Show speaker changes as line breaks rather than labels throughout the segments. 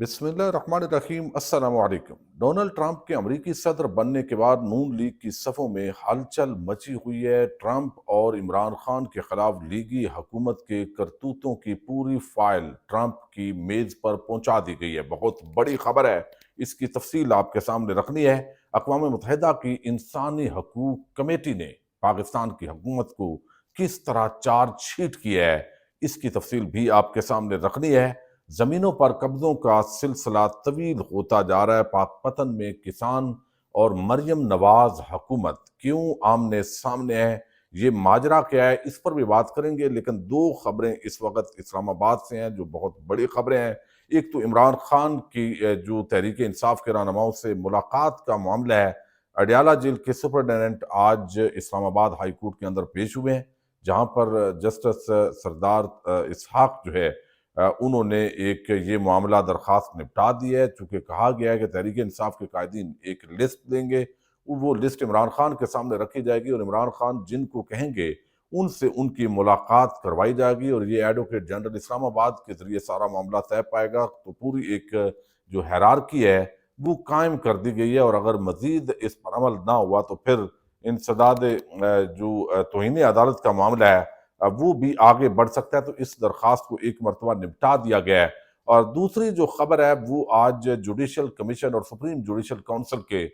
بسم اللہ الرحمن الرحیم۔ السلام علیکم۔ ڈونلڈ ٹرمپ کے امریکی صدر بننے کے بعد نون لیگ کی صفوں میں ہلچل مچی ہوئی ہے۔ ٹرمپ اور عمران خان کے خلاف لیگی حکومت کے کرتوتوں کی پوری فائل ٹرمپ کی میز پر پہنچا دی گئی ہے۔ بہت بڑی خبر ہے، اس کی تفصیل آپ کے سامنے رکھنی ہے۔ اقوام متحدہ کی انسانی حقوق کمیٹی نے پاکستان کی حکومت کو کس طرح چارج شیٹ کیا ہے، اس کی تفصیل بھی آپ کے سامنے رکھنی ہے۔ زمینوں پر قبضوں کا سلسلہ طویل ہوتا جا رہا ہے۔ پاک پتن میں کسان اور مریم نواز حکومت کیوں آمنے سامنے ہے، یہ ماجرا کیا ہے، اس پر بھی بات کریں گے۔ لیکن دو خبریں اس وقت اسلام آباد سے ہیں جو بہت بڑی خبریں ہیں۔ ایک تو عمران خان کی جو تحریک انصاف کے رہنماؤں سے ملاقات کا معاملہ ہے۔ اڈیالہ جیل کے سپرنٹینڈنٹ آج اسلام آباد ہائی کورٹ کے اندر پیش ہوئے ہیں، جہاں پر جسٹس سردار اسحاق جو ہے انہوں نے ایک یہ معاملہ درخواست نپٹا دی ہے، چونکہ کہا گیا ہے کہ تحریک انصاف کے قائدین ایک لسٹ دیں گے، وہ لسٹ عمران خان کے سامنے رکھی جائے گی اور عمران خان جن کو کہیں گے ان سے ان کی ملاقات کروائی جائے گی، اور یہ ایڈوکیٹ جنرل اسلام آباد کے ذریعے سارا معاملہ طے پائے گا۔ تو پوری ایک جو ہیرارکی ہے وہ قائم کر دی گئی ہے، اور اگر مزید اس پر عمل نہ ہوا تو پھر انسداد جو توہین عدالت کا معاملہ ہے وہ بھی آگے بڑھ سکتا ہے۔ تو اس درخواست کو ایک مرتبہ نپٹا دیا گیا ہے۔ اور دوسری جو خبر ہے وہ آج جوڈیشل کمیشن اور سپریم جوڈیشل کونسل کے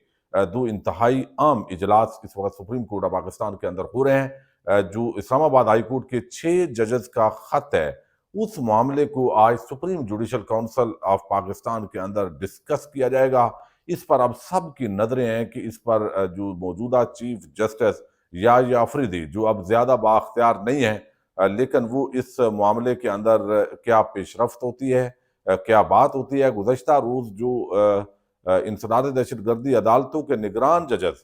دو انتہائی عام اجلاس اس وقت سپریم کورٹ آف پاکستان کے اندر ہو رہے ہیں۔ جو اسلام آباد ہائی کورٹ کے 6 ججز کا خط ہے، اس معاملے کو آج supreme judicial council of Pakistan کے اندر ڈسکس کیا جائے گا۔ اس پر اب سب کی نظریں ہیں کہ اس پر جو موجودہ چیف جسٹس یا آفریدی جو اب زیادہ بااختیار نہیں ہے، لیکن وہ اس معاملے کے اندر کیا پیش رفت ہوتی ہے، کیا بات ہوتی ہے۔ گزشتہ روز جو انسداد دہشت گردی عدالتوں کے نگران ججز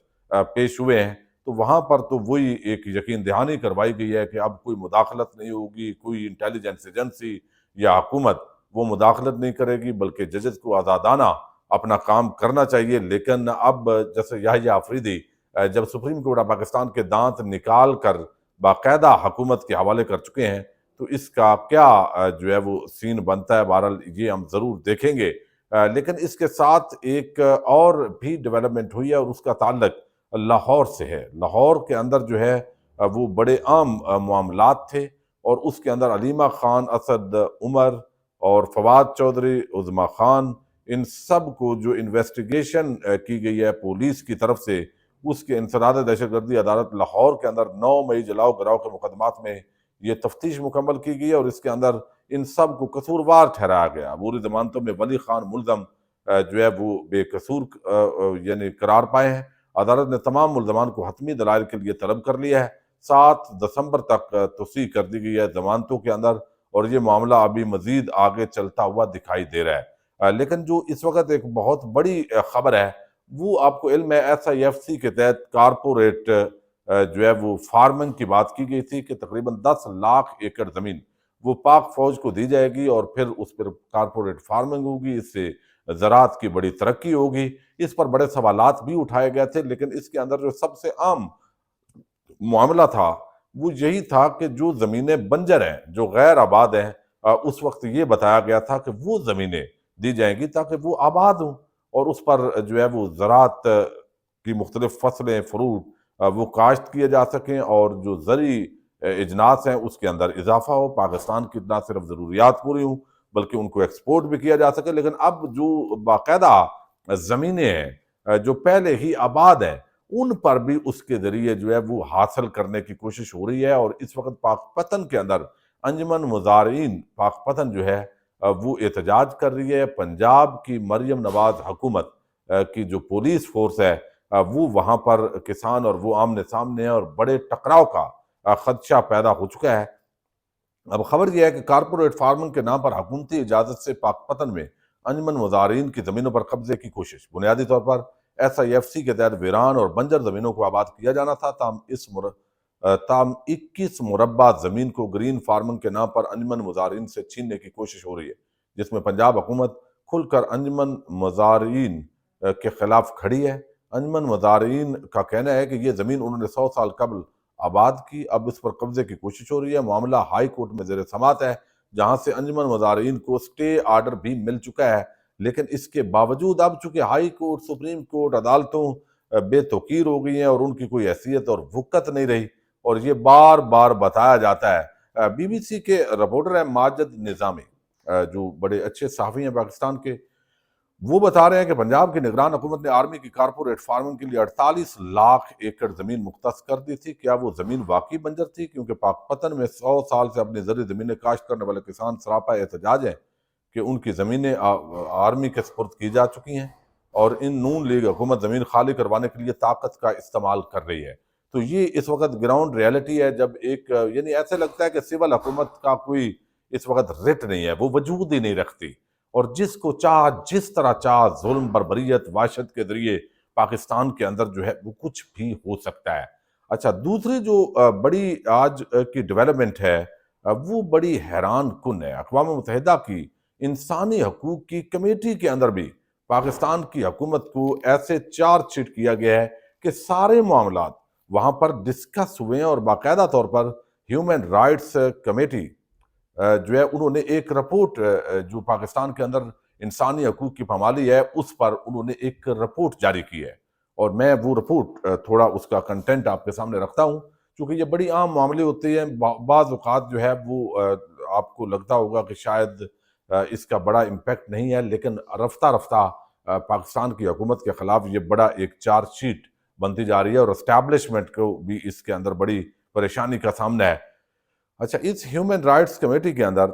پیش ہوئے ہیں، تو وہاں پر تو وہی ایک یقین دہانی کروائی گئی ہے کہ اب کوئی مداخلت نہیں ہوگی، کوئی انٹیلیجنس ایجنسی یا حکومت وہ مداخلت نہیں کرے گی، بلکہ ججز کو آزادانہ اپنا کام کرنا چاہیے۔ لیکن اب جیسے یحییٰ آفریدی جب سپریم کورٹ آف پاکستان کے دانت نکال کر باقاعدہ حکومت کے حوالے کر چکے ہیں، تو اس کا کیا جو ہے وہ سین بنتا ہے، بہرحال یہ ہم ضرور دیکھیں گے۔ لیکن اس کے ساتھ ایک اور بھی ڈیولپمنٹ ہوئی ہے، اور اس کا تعلق لاہور سے ہے۔ لاہور کے اندر جو ہے وہ بڑے عام معاملات تھے، اور اس کے اندر علیمہ خان، اسد عمر اور فواد چودھری، عظمیٰ خان، ان سب کو جو انویسٹیگیشن کی گئی ہے پولیس کی طرف سے، اس کے انسداد دہشت گردی عدالت لاہور کے اندر 9 مئی جلاؤ گراؤ کے مقدمات میں یہ تفتیش مکمل کی گئی ہے، اور اس کے اندر ان سب کو قصوروار ٹھہرایا گیا۔ عبوری ضمانتوں میں ولی خان ملزم جو ہے وہ بے قصور یعنی قرار پائے ہیں۔ عدالت نے تمام ملزمان کو حتمی دلائل کے لیے طلب کر لیا ہے۔ 7 دسمبر تک توسیع کر دی گئی ہے ضمانتوں کے اندر، اور یہ معاملہ ابھی مزید آگے چلتا ہوا دکھائی دے رہا ہے۔ لیکن جو اس وقت ایک بہت بڑی خبر ہے، وہ آپ کو علم ہے ایس آئی ایف سی کے تحت کارپوریٹ جو ہے وہ فارمنگ کی بات کی گئی تھی کہ تقریباً 10 لاکھ ایکڑ زمین وہ پاک فوج کو دی جائے گی، اور پھر اس پر کارپوریٹ فارمنگ ہوگی، اس سے زراعت کی بڑی ترقی ہوگی۔ اس پر بڑے سوالات بھی اٹھائے گئے تھے، لیکن اس کے اندر جو سب سے عام معاملہ تھا وہ یہی تھا کہ جو زمینیں بنجر ہیں، جو غیر آباد ہیں، اس وقت یہ بتایا گیا تھا کہ وہ زمینیں دی جائیں گی تاکہ وہ آباد ہوں، اور اس پر جو ہے وہ زراعت کی مختلف فصلیں، فروٹ وہ کاشت کیے جا سکیں، اور جو زرعی اجناس ہیں اس کے اندر اضافہ ہو، پاکستان کی نہ صرف ضروریات پوری ہوں بلکہ ان کو ایکسپورٹ بھی کیا جا سکے۔ لیکن اب جو باقاعدہ زمینیں ہیں جو پہلے ہی آباد ہیں، ان پر بھی اس کے ذریعے جو ہے وہ حاصل کرنے کی کوشش ہو رہی ہے۔ اور اس وقت پاک پتن کے اندر انجمن مزارعین پاک پتن جو ہے وہ احتجاج کر رہی ہے۔ پنجاب کی مریم نواز حکومت کی جو پولیس فورس ہے وہ وہاں پر کسان اور وہ آمنے سامنے ہیں، اور بڑے ٹکراؤ کا خدشہ پیدا ہو چکا ہے۔ اب خبر یہ ہے کہ کارپوریٹ فارمنگ کے نام پر حکومتی اجازت سے پاک پتن میں انجمن مزارعین کی زمینوں پر قبضے کی کوشش، بنیادی طور پر ایس آئی ایف سی کے تحت ویران اور بنجر زمینوں کو آباد کیا جانا تھا، تاہم 21 مربع زمین کو گرین فارمنگ کے نام پر انجمن مزارعین سے چھیننے کی کوشش ہو رہی ہے، جس میں پنجاب حکومت کھل کر انجمن مزارعین کے خلاف کھڑی ہے۔ انجمن مزارعین کا کہنا ہے کہ یہ زمین انہوں نے 100 سال قبل آباد کی، اب اس پر قبضے کی کوشش ہو رہی ہے۔ معاملہ ہائی کورٹ میں زیر سماعت ہے، جہاں سے انجمن مزارعین کو سٹے آرڈر بھی مل چکا ہے، لیکن اس کے باوجود اب چونکہ ہائی کورٹ، سپریم کورٹ، عدالتوں بے توقیر ہو گئی ہیں اور ان کی کوئی حیثیت اور وقت نہیں رہی، اور یہ بار بار بتایا جاتا ہے۔ بی بی سی کے رپورٹر ہیں ماجد نظامی، جو بڑے اچھے صحافی ہیں پاکستان کے، وہ بتا رہے ہیں کہ پنجاب کی نگران حکومت نے آرمی کی کارپوریٹ فارمنگ کے لیے 48 لاکھ ایکڑ زمین مختص کر دی تھی۔ کیا وہ زمین واقعی بنجر تھی؟ کیونکہ پاک پتن میں 100 سال سے اپنی زرعی زمینیں کاشت کرنے والے کسان سراپا احتجاج ہیں کہ ان کی زمینیں آرمی کے سپرد کی جا چکی ہیں، اور ان نون لیگ حکومت زمین خالی کروانے کے لیے طاقت کا استعمال کر رہی ہے۔ تو یہ اس وقت گراؤنڈ ریالٹی ہے، جب ایک یعنی ایسے لگتا ہے کہ سول حکومت کا کوئی اس وقت رٹ نہیں ہے، وہ وجود ہی نہیں رکھتی، اور جس کو چاہ جس طرح چاہ ظلم، بربریت، وحشت کے ذریعے پاکستان کے اندر جو ہے وہ کچھ بھی ہو سکتا ہے۔ اچھا، دوسری جو بڑی آج کی ڈیولپمنٹ ہے، وہ بڑی حیران کن ہے۔ اقوام متحدہ کی انسانی حقوق کی کمیٹی کے اندر بھی پاکستان کی حکومت کو ایسے چارج شیٹ کیا گیا ہے کہ سارے معاملات وہاں پر ڈسکس ہوئے ہیں، اور باقاعدہ طور پر ہیومن رائٹس کمیٹی جو ہے انہوں نے ایک رپورٹ جو پاکستان کے اندر انسانی حقوق کی پامالی ہے اس پر انہوں نے ایک رپورٹ جاری کی ہے، اور میں وہ رپورٹ تھوڑا اس کا کنٹینٹ آپ کے سامنے رکھتا ہوں، کیونکہ یہ بڑی عام معاملے ہوتے ہیں۔ بعض اوقات جو ہے وہ آپ کو لگتا ہوگا کہ شاید اس کا بڑا امپیکٹ نہیں ہے، لیکن رفتہ رفتہ پاکستان کی حکومت کے خلاف یہ بڑا ایک چارج شیٹ بنتی جا رہی ہے، اور اسٹیبلشمنٹ کو بھی اس کے اندر بڑی پریشانی کا سامنا ہے۔ اچھا، اس ہیومن رائٹس کمیٹی کے اندر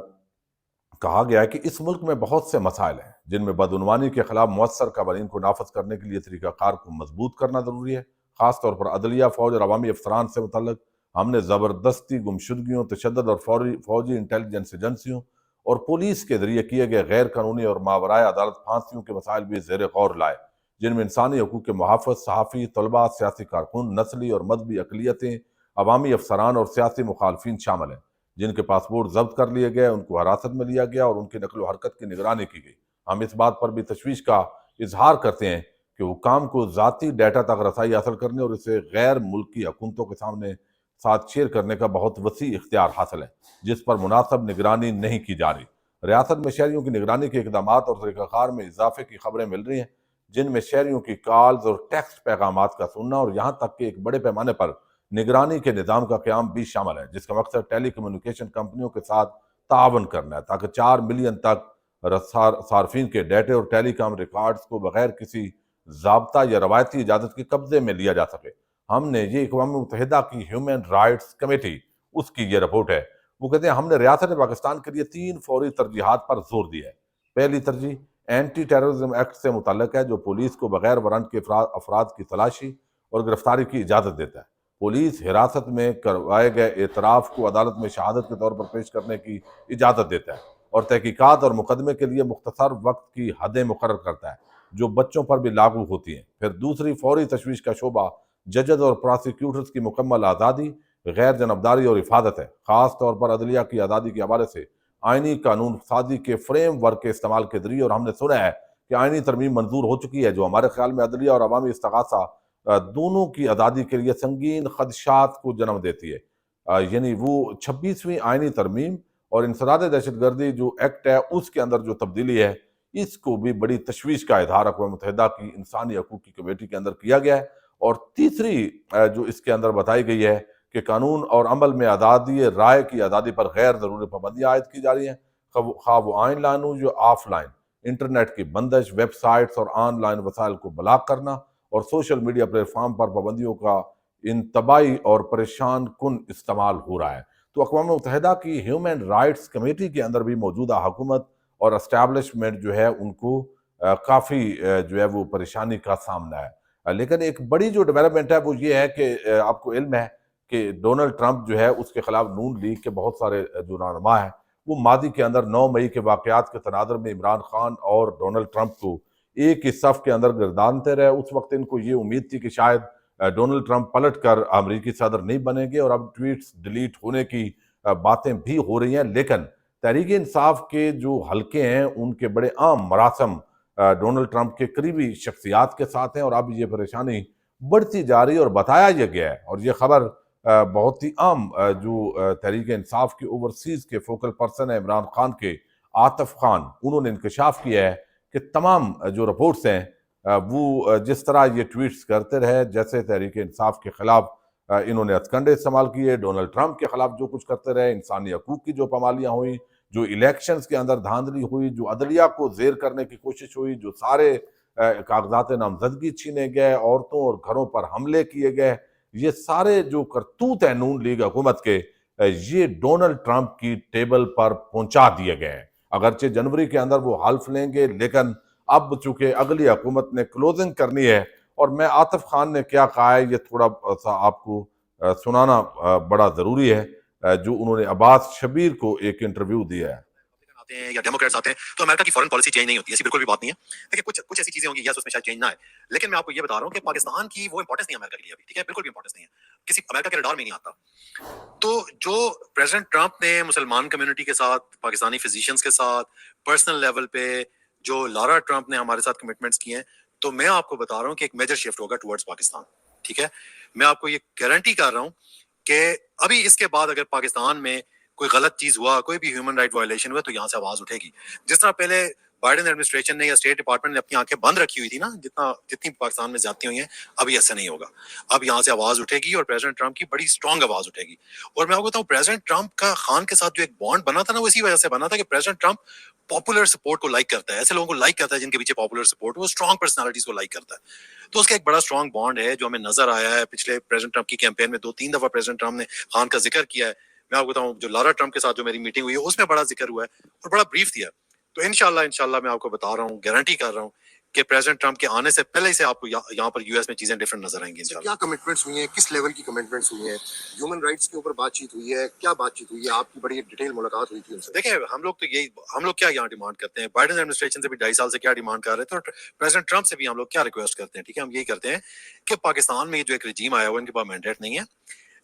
کہا گیا ہے کہ اس ملک میں بہت سے مسائل ہیں جن میں بدعنوانی کے خلاف مؤثر قوانین کو نافذ کرنے کے لیے طریقہ کار کو مضبوط کرنا ضروری ہے، خاص طور پر عدلیہ، فوج اور عوامی افسران سے متعلق۔ ہم نے زبردستی، گمشدگیوں، تشدد اور فوجی انٹیلیجنس ایجنسیوں اور پولیس کے ذریعے کیے گئے غیر قانونی اور ماورائے عدالت پھانسیوں کے مسائل بھی زیر غور لائے، جن میں انسانی حقوق کے محافظ، صحافی، طلباء، سیاسی کارکن، نسلی اور مذہبی اقلیتیں، عوامی افسران اور سیاسی مخالفین شامل ہیں، جن کے پاسپورٹ ضبط کر لیے گئے، ان کو حراست میں لیا گیا اور ان کی نقل و حرکت کی نگرانی کی گئی۔ ہم اس بات پر بھی تشویش کا اظہار کرتے ہیں کہ حکام کو ذاتی ڈیٹا تک رسائی حاصل کرنے اور اسے غیر ملکی حکومتوں کے سامنے ساتھ شیئر کرنے کا بہت وسیع اختیار حاصل ہے، جس پر مناسب نگرانی نہیں کی جا رہی۔ ریاست میں شہریوں کی نگرانی کے اقدامات اور طریقہ کار میں اضافے کی خبریں مل رہی ہیں، جن میں شہریوں کی کالز اور ٹیکسٹ پیغامات کا سننا، اور یہاں تک کہ ایک بڑے پیمانے پر نگرانی کے نظام کا قیام بھی شامل ہے، جس کا مقصد ٹیلی کمیونیکیشن کمپنیوں کے ساتھ تعاون کرنا ہے تاکہ 4 ملین تک صارفین کے ڈیٹے اور ٹیلی کام ریکارڈز کو بغیر کسی ضابطہ یا روایتی اجازت کے قبضے میں لیا جا سکے۔ ہم نے یہ اقوام متحدہ کی ہیومن رائٹس کمیٹی، اس کی یہ رپورٹ ہے، وہ کہتے ہیں ہم نے ریاست پاکستان کے لیے 3 فوری ترجیحات پر زور دیا ہے۔ پہلی ترجیح اینٹی ٹیررزم ایکٹ سے متعلق ہے، جو پولیس کو بغیر وارنٹ کے افراد کی تلاشی اور گرفتاری کی اجازت دیتا ہے۔ پولیس حراست میں کروائے گئے اعتراف کو عدالت میں شہادت کے طور پر پیش کرنے کی اجازت دیتا ہے، اور تحقیقات اور مقدمے کے لیے مختصر وقت کی حدیں مقرر کرتا ہے، جو بچوں پر بھی لاگو ہوتی ہیں۔ پھر دوسری فوری تشویش کا شعبہ ججز اور پراسیکیوٹرز کی مکمل آزادی، غیر جانبداری اور حفاظت ہے، خاص طور پر عدلیہ کی آزادی کے حوالے سے آئینی قانون سازی کے فریم ورک کے استعمال کے ذریعے، اور ہم نے سنا ہے کہ آئینی ترمیم منظور ہو چکی ہے، جو ہمارے خیال میں عدلیہ اور عوامی استغاثہ دونوں کی آزادی کے لیے سنگین خدشات کو جنم دیتی ہے۔ یعنی وہ 26ویں آئینی ترمیم اور انسداد دہشت گردی جو ایکٹ ہے، اس کے اندر جو تبدیلی ہے، اس کو بھی بڑی تشویش کا اظہار اقوام متحدہ کی انسانی حقوق کی کمیٹی کے اندر کیا گیا ہے۔ اور تیسری جو اس کے اندر بتائی گئی ہے کہ قانون اور عمل میں آزادی رائے کی آزادی پر غیر ضروری پابندیاں عائد کی جا رہی ہیں، خواہ وہ آن لائن ہو یا آف لائن، انٹرنیٹ کی بندش، ویب سائٹس اور آن لائن وسائل کو بلاک کرنا، اور سوشل میڈیا پلیٹ فارم پر پابندیوں کا انتباہی اور پریشان کن استعمال ہو رہا ہے۔ تو اقوام متحدہ کی ہیومن رائٹس کمیٹی کے اندر بھی موجودہ حکومت اور اسٹیبلشمنٹ جو ہے ان کو کافی جو ہے وہ پریشانی کا سامنا ہے۔ لیکن ایک بڑی جو ڈیولپمنٹ ہے وہ یہ ہے کہ آپ کو علم ہے کہ ڈونلڈ ٹرمپ جو ہے اس کے خلاف نون لیگ کے بہت سارے جو رہنما ہیں، وہ ماضی کے اندر 9 مئی کے واقعات کے تناظر میں عمران خان اور ڈونلڈ ٹرمپ کو ایک ہی صف کے اندر گردانتے رہے۔ اس وقت ان کو یہ امید تھی کہ شاید ڈونلڈ ٹرمپ پلٹ کر امریکی صدر نہیں بنیں گے، اور اب ٹویٹس ڈیلیٹ ہونے کی باتیں بھی ہو رہی ہیں، لیکن تحریک انصاف کے جو حلقے ہیں ان کے بڑے عام مراسم ڈونلڈ ٹرمپ کے قریبی شخصیات کے ساتھ ہیں، اور اب یہ پریشانی بڑھتی جا رہی ہے، اور بتایا یہ گیا ہے، اور یہ خبر بہت ہی عام جو تحریک انصاف کے اوورسیز کے فوکل پرسن ہیں عمران خان کے، عاطف خان، انہوں نے انکشاف کیا ہے کہ کہ تمام جو رپورٹس ہیں وہ جس طرح یہ ٹویٹس کرتے رہے، جیسے تحریک انصاف کے خلاف انہوں نے ہتھکنڈے استعمال کیے، ڈونلڈ ٹرمپ کے خلاف جو کچھ کرتے رہے، انسانی حقوق کی جو پامالیاں ہوئیں، جو الیکشنز کے اندر دھاندلی ہوئی، جو عدلیہ کو زیر کرنے کی کوشش ہوئی، جو سارے کاغذات نامزدگی چھینے گئے، عورتوں اور گھروں پر حملے کیے گئے، یہ سارے جو کرتوت ہیں نون لیگ حکومت کے، یہ ڈونلڈ ٹرمپ کی ٹیبل پر پہنچا دیے گئے ہیں۔ اگرچہ جنوری کے اندر وہ حلف لیں گے، لیکن اب چونکہ اگلی حکومت نے کلوزنگ کرنی ہے، اور میں عاطف خان نے کیا کہا ہے یہ تھوڑا سا آپ کو سنانا بڑا ضروری ہے، جو انہوں نے عباس شبیر کو ایک انٹرویو دیا ہے۔
آتے ہیں یا ڈیموکریٹس آتے ہیں تو امریکہ کی فورن پالیسی چینج نہیں ہوتی، ایسی بالکل بھی بات نہیں ہے۔ دیکھیں کچھ ایسی چیزیں ہوں گی یس اس میں شاید چینج نہ آئے، لیکن میں آپ کو یہ بتا رہا ہوں کہ پاکستان کی وہ امپورٹنس نہیں ہے امریکہ کے لیے ابھی، ٹھیک ہے، بالکل بھی امپورٹنس نہیں ہے، کسی امریکہ کے رڈار میں نہیں آتا۔ تو جو پریزیڈنٹ ٹرمپ نے مسلمان کمیونٹی کے ساتھ، پاکستانی فزیشینز کے ساتھ، پرسنل لیول پہ جو لارا ٹرمپ نے ہمارے ساتھ کمٹمنٹس کیے ہیں، تو میں آپ کو بتا رہا ہوں کہ ایک میجر شفٹ ہوگا ٹورڈز پاکستان، ٹھیک ہے۔ میں آپ کو یہ گارنٹی کر رہا ہوں کہ ابھی اس کے بعد اگر پاکستان میں کوئی غلط چیز ہوا، کوئی بھی ہیومن رائٹ وائلیشن ہوا، تو یہاں سے آواز اٹھے گی۔ جس طرح پہلے بائیڈن ایڈمنسٹریشن نے یا اسٹیٹ ڈپارٹمنٹ نے اپنی آنکھیں بند رکھی ہوئی تھی نا، جتنی پاکستان میں زیادتی ہوئی ہیں، ابھی ایسا نہیں ہوگا۔ اب یہاں سے آواز اٹھے گی اور پریزیڈنٹ ٹرمپ کی بڑی اسٹرانگ آواز اٹھے گی۔ اور میں آپ کو بتاؤں پریزیڈنٹ ٹرمپ کا خان کے ساتھ جو ایک بانڈ بنا تھا نا، وہ اسی وجہ سے بنا تھا کہ پریزیڈنٹ ٹرمپ پاپولر سپورٹ کو لائک کرتا ہے، ایسے لوگوں کو لائک کرتا ہے جن کے پیچھے پاپولر سپورٹ، وہ اسٹرانگ پرسنالٹیز کو لائک کرتا ہے۔ تو اس کا ایک بڑا اسٹرانگ بانڈ ہے جو ہمیں نظر آیا ہے پچھلے پریزیڈنٹ ٹرمپ کی کیمپین میں 2-3 دفعہ پریزیڈنٹ ٹرمپ نے خان کا ذکر کیا ہے۔ میں آپ کو بتاؤں جو لارا ٹرمپ کے ساتھ جو میری میٹنگ ہوئی ہے اس میں بڑا ذکر ہوا ہے اور بڑا بریف دیا۔ تو انشاءاللہ میں آپ کو بتا رہا ہوں، گارنٹی کر رہا ہوں کہ پریزیڈنٹ ٹرمپ کے آنے سے پہلے سے آپ کو یہاں پر یو ایس میں چیزیں ڈفرنٹ نظر آئیں گی انشاءاللہ۔
کیا کمٹمنٹس ہوئی ہیں، کس لیول کی کمٹمنٹس ہوئی ہیں؟ ہیومن رائٹس کے اوپر بات چیت ہوئی ہے، کیا بات چیت ہوئی ہے؟ آپ کی بڑی ڈیٹیل ملاقات ہوئی تھی ان سے؟
دیکھیں ہم لوگ کیا یہاں ڈیمانڈ کرتے ہیں، بائیڈن ایڈمنسٹریشن سے بھی 2.5 سال سے کیا ڈیمانڈ کر رہے تھے، اور پریزیڈنٹ ٹرمپ سے بھی ہم لوگ کیا ریکویسٹ کرتے ہیں، ٹھیک ہے، ہم یہی کرتے ہیں کہ پاکستان میں جو ایک رجیم آیا ہوا ان کے پاس مینڈیٹ نہیں ہے،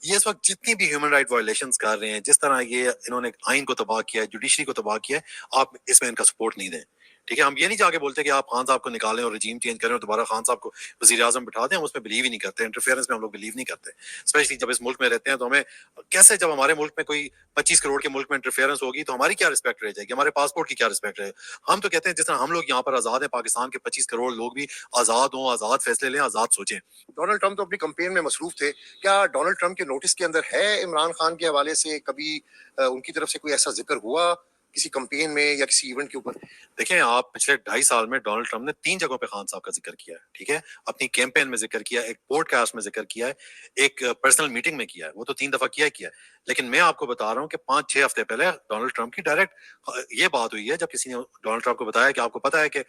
یہ اس وقت جتنی بھی ہیومن رائٹ وائلیشنز کر رہے ہیں، جس طرح یہ انہوں نے آئین کو تباہ کیا ہے، جوڈیشری کو تباہ کیا ہے، آپ اس میں ان کا سپورٹ نہیں دیں، ٹھیک ہے۔ ہم یہ نہیں جا کے بولتے کہ آپ خان صاحب کو نکالیں اور رجیم چینج کریں اور دوبارہ خان صاحب کو وزیر اعظم بٹھا دیں، ہم اس میں بلیو ہی نہیں کرتے، انٹرفیئرنس میں ہم لوگ بلیو نہیں کرتے، اسپیشلی جب اس ملک میں رہتے ہیں تو ہمیں کیسے، جب ہمارے ملک میں کوئی 25 کروڑ کے ملک میں انٹرفیئرنس ہوگی تو ہماری کیا رسپیکٹ رہ جائے گی، ہمارے پاسپورٹ کی کیا رسپیکٹ رہے گی۔ ہم تو کہتے ہیں جس طرح ہم لوگ یہاں پر آزاد ہیں، پاکستان کے 25 کروڑ لوگ بھی آزاد ہوں، آزاد فیصلے لیں، آزاد سوچیں۔
ڈونلڈ ٹرمپ تو اپنی کمپین میں مصروف تھے، کیا ڈونلڈ ٹرمپ کے نوٹس کے اندر ہے عمران خان کے حوالے سے کبھی ان کی طرف سے کوئی ایسا ذکر ہوا کسی کمپین میں یا کسی ایونٹ کے اوپر؟
دیکھیں آپ پچھلے 2.5 سال میں ڈونلڈ ٹرمپ نے 3 جگہوں پہ خان صاحب کا ذکر کیا ہے، ٹھیک ہے، اپنی کیمپین میں ذکر کیا ہے، ایک پوڈ کاسٹ میں ذکر کیا ہے، ایک پرسنل میٹنگ میں کیا ہے، وہ تو 3 دفعہ کیا ہے۔ لیکن میں آپ کو بتا رہا ہوں کہ 5-6 ہفتے پہلے ڈونلڈ ٹرمپ کی ڈائریکٹ یہ بات ہوئی ہے جب کسی نے ڈونلڈ ٹرمپ کو بتایا کہ آپ کو پتا ہے کہ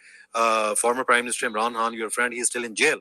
former prime minister Imran Khan your friend he is still in jail,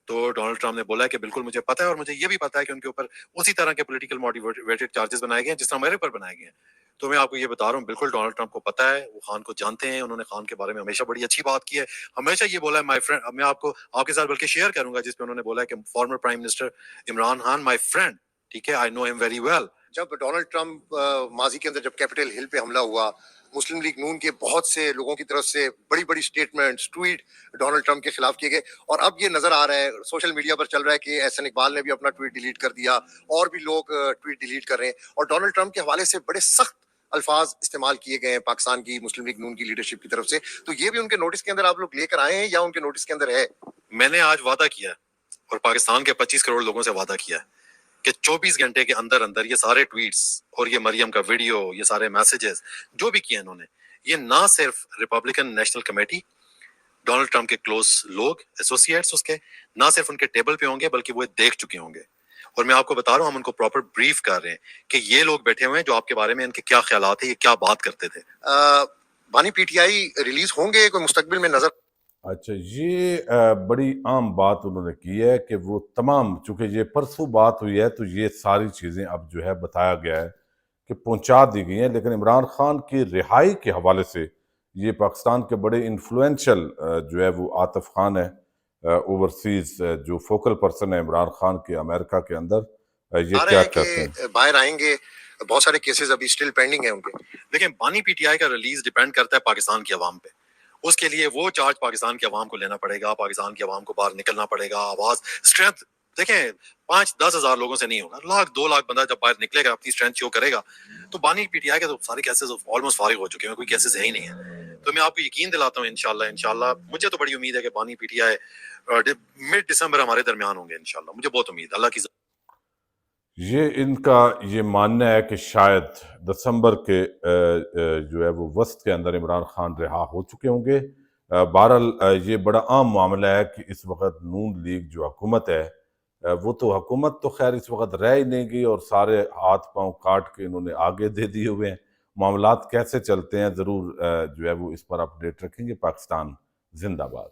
تو ڈونلڈ ٹرمپ نے بولا کہ بالکل مجھے پتا ہے، اور مجھے یہ بھی پتا ہے کہ ان کے اوپر اسی طرح کے پولیٹیکل موٹیویٹڈ چارجز بنائے گئے ہیں جس طرح میرے پر بنائے گئے ہیں۔ تو میں آپ کو یہ بتا رہا ہوں بالکل ڈونلڈ ٹرمپ کو پتا ہے، وہ خان کو جانتے ہیں، انہوں نے خان کے بارے میں ہمیشہ بڑی اچھی بات کی ہے، ہمیشہ یہ بولا ہے مائی فرینڈ، میں آپ کو آپ کے ساتھ بلکہ شیئر کروں گا جس پہ انہوں نے بولا ہے کہ former prime minister Imran Khan my friend, ٹھیک ہے، آئی نو ہم ویری ویل۔
جب ڈونلڈ ٹرمپ ماضی کے اندر جب کیپٹل ہل پہ حملہ ہوا، مسلم لیگ نون کے بہت سے لوگوں کی طرف سے بڑی بڑی سٹیٹمنٹس، ٹویٹ ڈونلڈ ٹرمپ کے خلاف کیے گئے، اور اب یہ نظر آ رہا ہے سوشل میڈیا پر چل رہا ہے کہ احسن اقبال نے بھی اپنا ٹویٹ ڈیلیٹ کر دیا، اور بھی لوگ ٹویٹ ڈیلیٹ کر رہے ہیں، اور ڈونلڈ ٹرمپ کے حوالے سے بڑے سخت الفاظ استعمال کیے گئے ہیں پاکستان کی مسلم لیگ نون کی لیڈرشپ کی طرف سے۔ تو یہ بھی ان کے نوٹس کے اندر آپ لوگ لے کر آئے ہیں یا ان کے نوٹس کے اندر ہے؟
میں نے آج وعدہ کیا اور پاکستان کے 25 کروڑ لوگوں سے وعدہ کیا کہ 24 گھنٹے کے اندر اندر یہ سارے ٹویٹس اور یہ مریم کا ویڈیو، یہ سارے میسیجز جو بھی کیے انہوں نے، یہ نہ صرف Republican national committee, Donald Trump کے کلوز لوگ، ایسوسیٹس اس کے، نہ صرف ان کے ٹیبل پہ ہوں گے بلکہ وہ دیکھ چکے ہوں گے، اور میں آپ کو بتا رہا ہوں ہم ان کو پراپر بریف کر رہے ہیں کہ یہ لوگ بیٹھے ہوئے ہیں جو آپ کے بارے میں ان کے کیا خیالات ہیں، یہ کیا بات کرتے تھے۔
بانی پی ٹی آئی ریلیز ہوں گے کوئی مستقبل میں نظر؟
اچھا، یہ بڑی عام بات انہوں نے کی ہے کہ وہ تمام، چونکہ یہ پرسوں بات ہوئی ہے تو یہ ساری چیزیں اب جو ہے بتایا گیا ہے کہ پہنچا دی گئی ہیں، لیکن عمران خان کی رہائی کے حوالے سے یہ پاکستان کے بڑے انفلوئنشل جو ہے وہ عاطف خان ہے، اوورسیز جو فوکل پرسن ہے عمران خان کے امریکہ کے اندر، یہ
آ رہے
کیا
ہیں
کہتے ہیں؟
کہ باہر آئیں گے، بہت سارے کیسز ابھی اسٹل پینڈنگ ہیں ان کے۔
دیکھیں بانی پی ٹی آئی کا ریلیز ڈیپینڈ کرتا ہے پاکستان کی عوام پہ، اس کے لیے وہ چارج پاکستان کی عوام کو لینا پڑے گا، پاکستان کی عوام کو باہر نکلنا پڑے گا، آواز اسٹرینتھ دیکھیں 5-10 ہزار لوگوں سے نہیں ہوگا, 1,00,000-2,00,000 بندہ جب باہر نکلے گا, اپنی اسٹرینتھ شو کرے گا, تو بانی پی ٹی آئی کے تو سارے کیسز آلموسٹ فارغ ہو چکے ہیں, کوئی کیسز ہے ہی نہیں ہے. تو میں آپ کو یقین دلاتا ہوں انشاءاللہ مجھے تو بڑی امید ہے کہ بانی پی ٹی آئی مڈ دسمبر ہمارے درمیان ہوں گے انشاءاللہ, مجھے بہت امید ہے, اللہ کی
یہ ان کا یہ ماننا ہے کہ شاید دسمبر کے جو ہے وہ وسط کے اندر عمران خان رہا ہو چکے ہوں گے. بہرحال یہ بڑا عام معاملہ ہے کہ اس وقت نون لیگ جو حکومت ہے وہ تو حکومت تو خیر اس وقت رہ ہی نہیں گئی, اور سارے ہاتھ پاؤں کاٹ کے انہوں نے آگے دے دیے ہوئے ہیں. معاملات کیسے چلتے ہیں ضرور جو ہے وہ اس پر اپڈیٹ رکھیں گے. پاکستان زندہ باد.